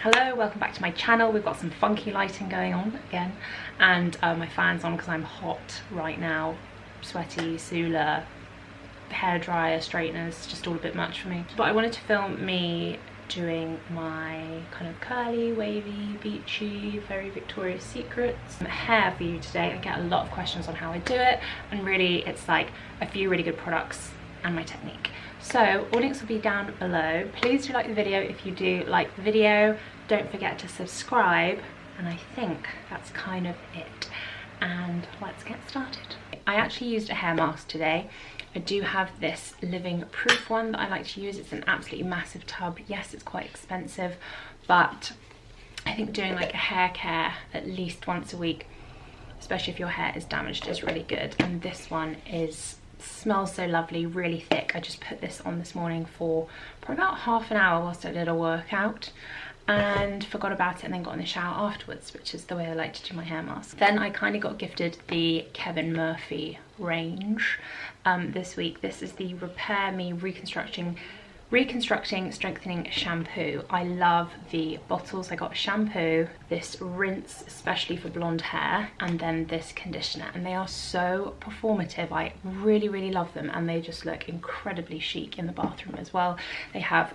Hello, welcome back to my channel. We've got some funky lighting going on again, and my fan's on because I'm hot right now. Sweaty, Sula, hair dryer, straighteners, just all a bit much for me. But I wanted to film me doing my kind of curly, wavy, beachy, very Victoria's Secrets hair for you today. I get a lot of questions on how I do it, and really it's like a few really good products and my technique. So all links will be down below. Please do like the video if you do like the video. Don't forget to subscribe, and I think that's kind of it. And let's get started. I actually used a hair mask today. I do have this living proof one that I like to use. It's an absolutely massive tub. Yes, it's quite expensive, but I think doing like a hair care at least once a week, especially if your hair is damaged, is really good. And this one smells so lovely, really thick. I just put this on this morning for probably about half an hour whilst I did a workout and forgot about it, and then got in the shower afterwards, which is the way I like to do my hair mask. Then I kind of got gifted the Kevin Murphy range this week. This is the Repair Me Reconstructing Strengthening Shampoo. I love the bottles. I got shampoo, this rinse especially for blonde hair, and then this conditioner, and they are so performative. I really love them, and they just look incredibly chic in the bathroom as well. They have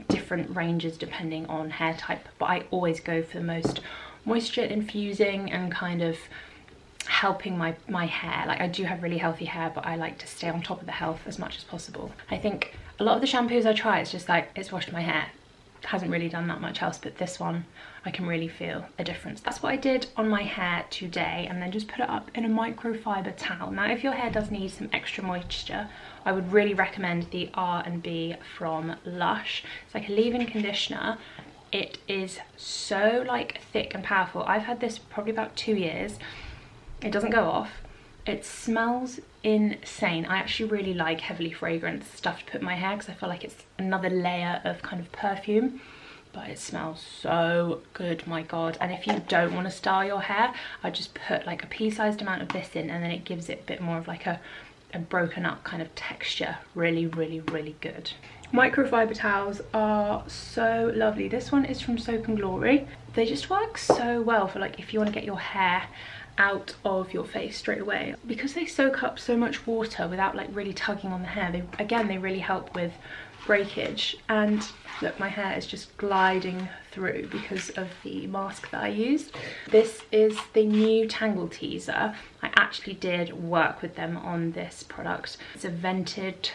different ranges depending on hair type, but I always go for the most moisture infusing and kind of helping my hair. Like, I do have really healthy hair, but I like to stay on top of the health as much as possible. I think a lot of the shampoos I try, it's just like, it's washed my hair. It hasn't really done that much else, but this one, I can really feel a difference. That's what I did on my hair today, and then just put it up in a microfiber towel. Now, if your hair does need some extra moisture, I would really recommend the R&B from Lush. It's like a leave-in conditioner. It is so like thick and powerful. I've had this probably about 2 years. It doesn't go off. It smells insane. I actually really like heavily fragranced stuff to put in my hair because I feel like it's another layer of kind of perfume, but it smells so good, my god. And if you don't want to style your hair, I just put like a pea-sized amount of this in, and then it gives it a bit more of like a broken up kind of texture. Really good. Microfiber towels are so lovely. This one is from Soap and Glory. They just work so well for like if you want to get your hair out of your face straight away, because they soak up so much water without like really tugging on the hair. They really help with breakage. And look, my hair is just gliding through because of the mask that I used. This is the new Tangle Teezer. I actually did work with them on this product. It's a vented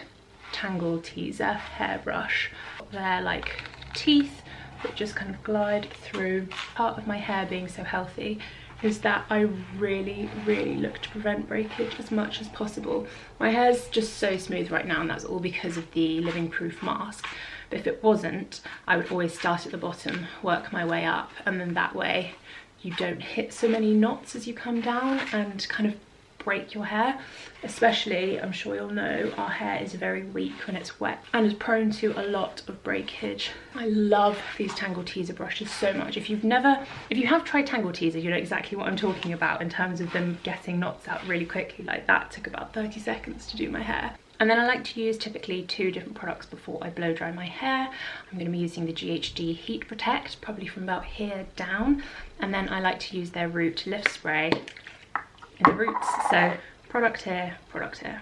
Tangle Teezer hairbrush. They're like teeth that just kind of glide through. Part of my hair being so healthy is that I really look to prevent breakage as much as possible. My hair's just so smooth right now, and that's all because of the living proof mask. But if it wasn't, I would always start at the bottom, work my way up, and then that way you don't hit so many knots as you come down and kind of break your hair. Especially, I'm sure you'll know, our hair is very weak when it's wet and is prone to a lot of breakage. I love these Tangle Teezer brushes so much. If you have tried Tangle Teezer, you know exactly what I'm talking about in terms of them getting knots out really quickly. Like that took about 30 seconds to do my hair. And then I like to use typically 2 different products before I blow dry my hair. I'm going to be using the GHD Heat Protect, probably from about here down. And then I like to use their Root Lift Spray in the roots. So product here, product here.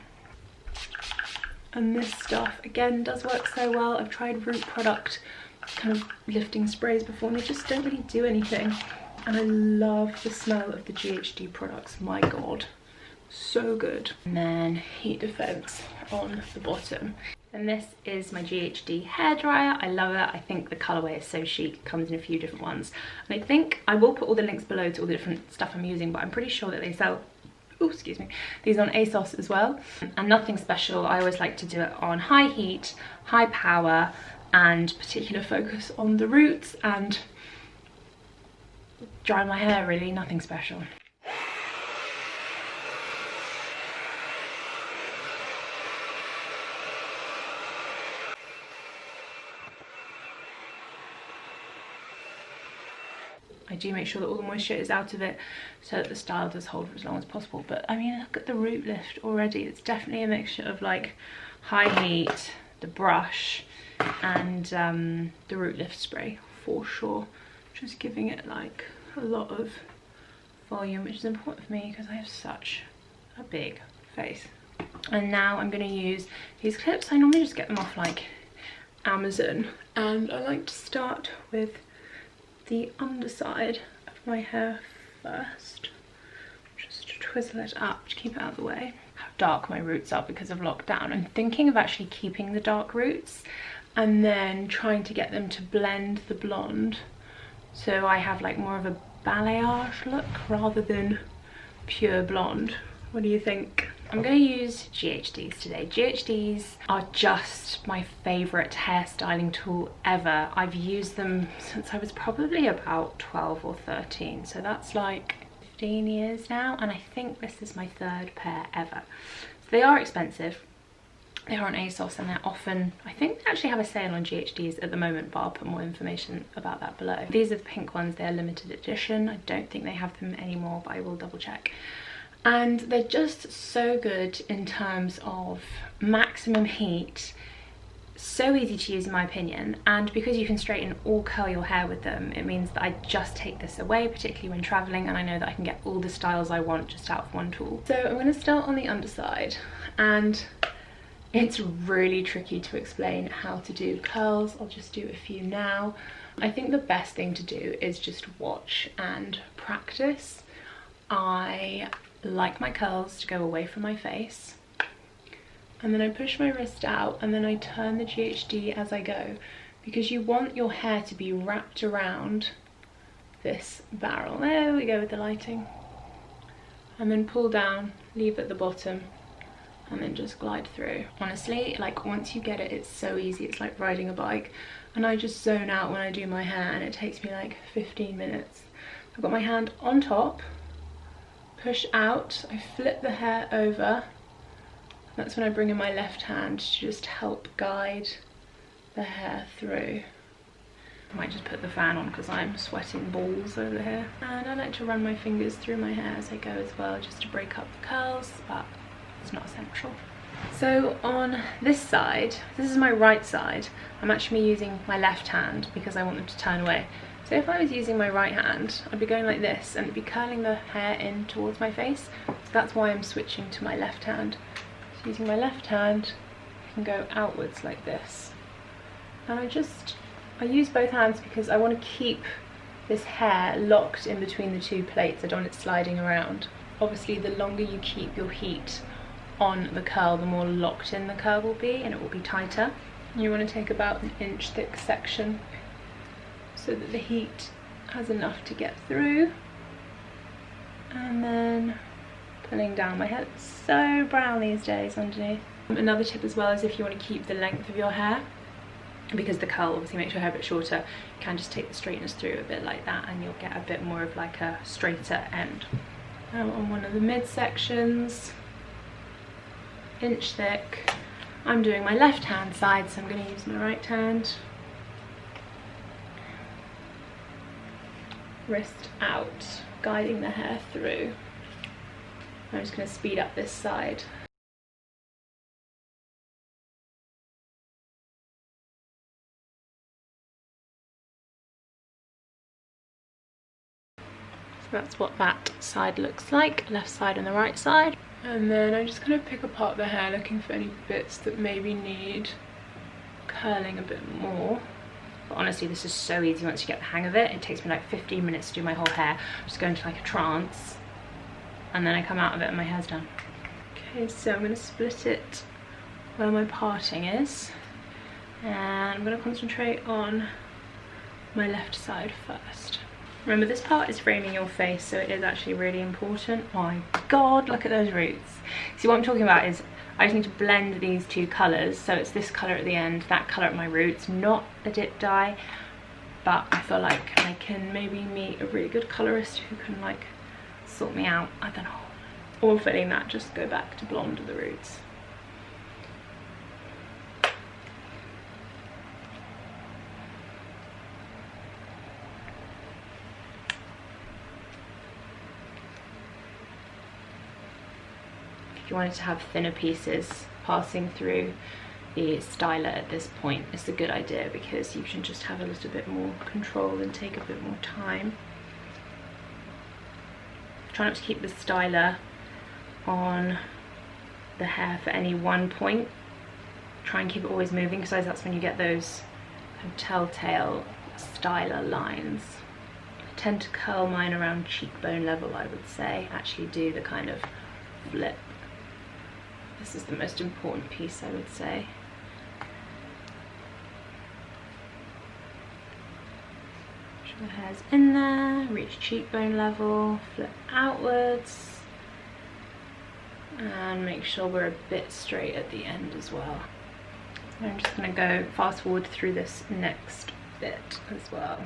And this stuff again does work so well. I've tried root product kind of lifting sprays before, and they just don't really do anything. And I love the smell of the GHD products, my god, so good. And then heat defense on the bottom. And this is my GHD hairdryer. I love it. I think the colorway is so chic. It comes in a few different ones. And I think I will put all the links below to all the different stuff I'm using, but I'm pretty sure that they sell, oh, excuse me, these on ASOS as well. And nothing special. I always like to do it on high heat, high power, and particular focus on the roots and dry my hair, really, nothing special. I do make sure that all the moisture is out of it so that the style does hold for as long as possible. But I mean, look at the root lift already. It's definitely a mixture of like high heat, the brush, and the root lift spray for sure. Just giving it like a lot of volume, which is important for me because I have such a big face. And now I'm going to use these clips. I normally just get them off like Amazon, and I like to start with the underside of my hair first. Just to twizzle it up to keep it out of the way. How dark my roots are because of lockdown. I'm thinking of actually keeping the dark roots and then trying to get them to blend the blonde, so I have like more of a balayage look rather than pure blonde. What do you think? I'm going to use GHDs today. GHDs are just my favourite hairstyling tool ever. I've used them since I was probably about 12 or 13, so that's like 15 years now, and I think this is my third pair ever. So they are expensive. They are on ASOS, and they're often, I think they actually have a sale on GHDs at the moment, but I'll put more information about that below. These are the pink ones. They're limited edition. I don't think they have them anymore, but I will double check. And they're just so good in terms of maximum heat. So easy to use in my opinion, and because you can straighten or curl your hair with them, it means that I just take this away, particularly when traveling, and I know that I can get all the styles I want just out of one tool. So I'm going to start on the underside, and it's really tricky to explain how to do curls. I'll just do a few now. I think the best thing to do is just watch and practice. I like my curls to go away from my face, and then I push my wrist out, and then I turn the GHD as I go, because you want your hair to be wrapped around this barrel. There we go with the lighting. And then pull down, leave at the bottom, and then just glide through. Honestly, like once you get it, it's so easy. It's like riding a bike, and I just zone out when I do my hair, and it takes me like 15 minutes. I've got my hand on top, push out, I flip the hair over. That's when I bring in my left hand to just help guide the hair through. I might just put the fan on because I'm sweating balls over here. And I like to run my fingers through my hair as I go as well, just to break up the curls, but it's not essential. So on this side, this is my right side, I'm actually using my left hand because I want them to turn away. So if I was using my right hand, I'd be going like this, and it'd be curling the hair in towards my face. So that's why I'm switching to my left hand. So using my left hand, I can go outwards like this. And I use both hands because I want to keep this hair locked in between the two plates. I don't want it sliding around. Obviously, the longer you keep your heat on the curl, the more locked in the curl will be, and it will be tighter. You want to take about an inch thick section so that the heat has enough to get through. And then pulling down. My hair is so brown these days underneath. Another tip as well is if you want to keep the length of your hair, because the curl obviously makes your hair a bit shorter, you can just take the straighteners through a bit like that, and you'll get a bit more of like a straighter end. Now on one of the mid sections, inch thick. I'm doing my left hand side, so I'm going to use my right hand. Wrist out, guiding the hair through. I'm just going to speed up this side. So that's what that side looks like, left side and the right side. And then I'm just going to pick apart the hair, looking for any bits that maybe need curling a bit more. But honestly, this is so easy once you get the hang of it. It takes me like 15 minutes to do my whole hair. I just go into like a trance, and then I come out of it and my hair's done. Okay, so I'm going to split it where my parting is, and I'm going to concentrate on my left side first. Remember, this part is framing your face, so it is actually really important. Oh my god, look at those roots. See, what I'm talking about is I just need to blend these two colours, so it's this colour at the end, that colour at my roots, not a dip dye, but I feel like I can maybe meet a really good colourist who can like sort me out, I don't know. Or failing that, just go back to blonde at the roots. If you wanted to have thinner pieces passing through the styler at this point is a good idea, because you can just have a little bit more control and take a bit more time. Try not to keep the styler on the hair for any one point. Try and keep it always moving, because that's when you get those kind of telltale styler lines. I tend to curl mine around cheekbone level, I would say. Actually do the kind of flip. This is the most important piece, I would say. The hair's in there, reach cheekbone level, flip outwards, and make sure we're a bit straight at the end as well. And I'm just going to go fast forward through this next bit as well.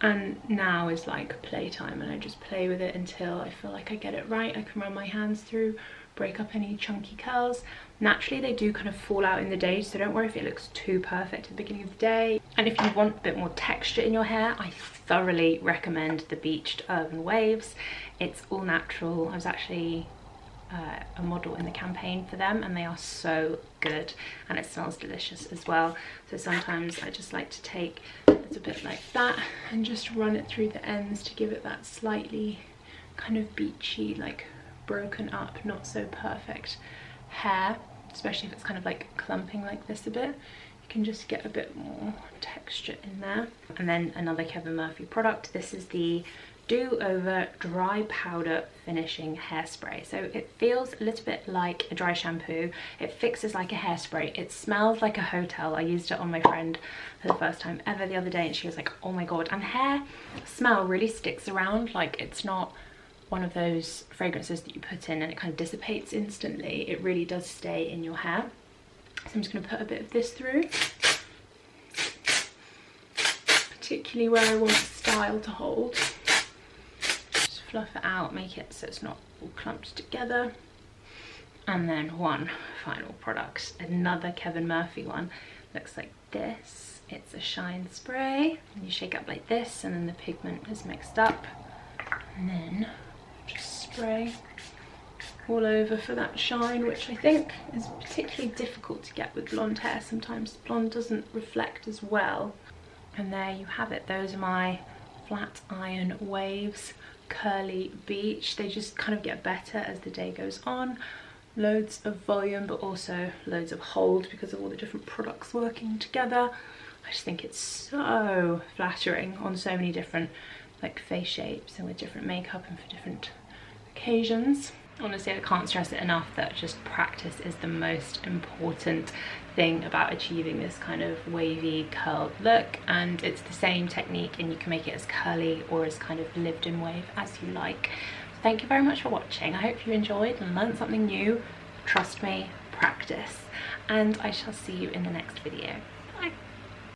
And now is like playtime, and I just play with it until I feel like I get it right. I can run my hands through, break up any chunky curls. Naturally they do kind of fall out in the day, so don't worry if it looks too perfect at the beginning of the day. And if you want a bit more texture in your hair, I thoroughly recommend the Beached Urban Waves. It's all natural. I was actually a model in the campaign for them, and they are so good, and it smells delicious as well. So sometimes I just like to take a little bit like that and just run it through the ends to give it that slightly kind of beachy, like broken up, not so perfect hair, especially if it's kind of like clumping like this a bit. You can just get a bit more texture in there. And then another Kevin Murphy product. This is the Do Over Dry Powder Finishing Hairspray. So it feels a little bit like a dry shampoo. It fixes like a hairspray. It smells like a hotel. I used it on my friend for the first time ever the other day, and she was like, oh my god. And hair smell really sticks around. Like, it's not one of those fragrances that you put in and it kind of dissipates instantly. It really does stay in your hair. So I'm just going to put a bit of this through, particularly where I want the style to hold. Fluff it out, make it so it's not all clumped together. And then one final product, another Kevin Murphy one. Looks like this. It's a shine spray, and you shake up like this, and then the pigment is mixed up, and then just spray all over for that shine, which I think is particularly difficult to get with blonde hair. Sometimes blonde doesn't reflect as well. And there you have it. Those are my flat iron waves, curly beach. They just kind of get better as the day goes on. Loads of volume, but also loads of hold because of all the different products working together. I just think it's so flattering on so many different like face shapes and with different makeup and for different occasions. Honestly, I can't stress it enough that just practice is the most important thing about achieving this kind of wavy curled look, and it's the same technique and you can make it as curly or as kind of lived in wave as you like. Thank you very much for watching. I hope you enjoyed and learned something new. Trust me, practice, and I shall see you in the next video.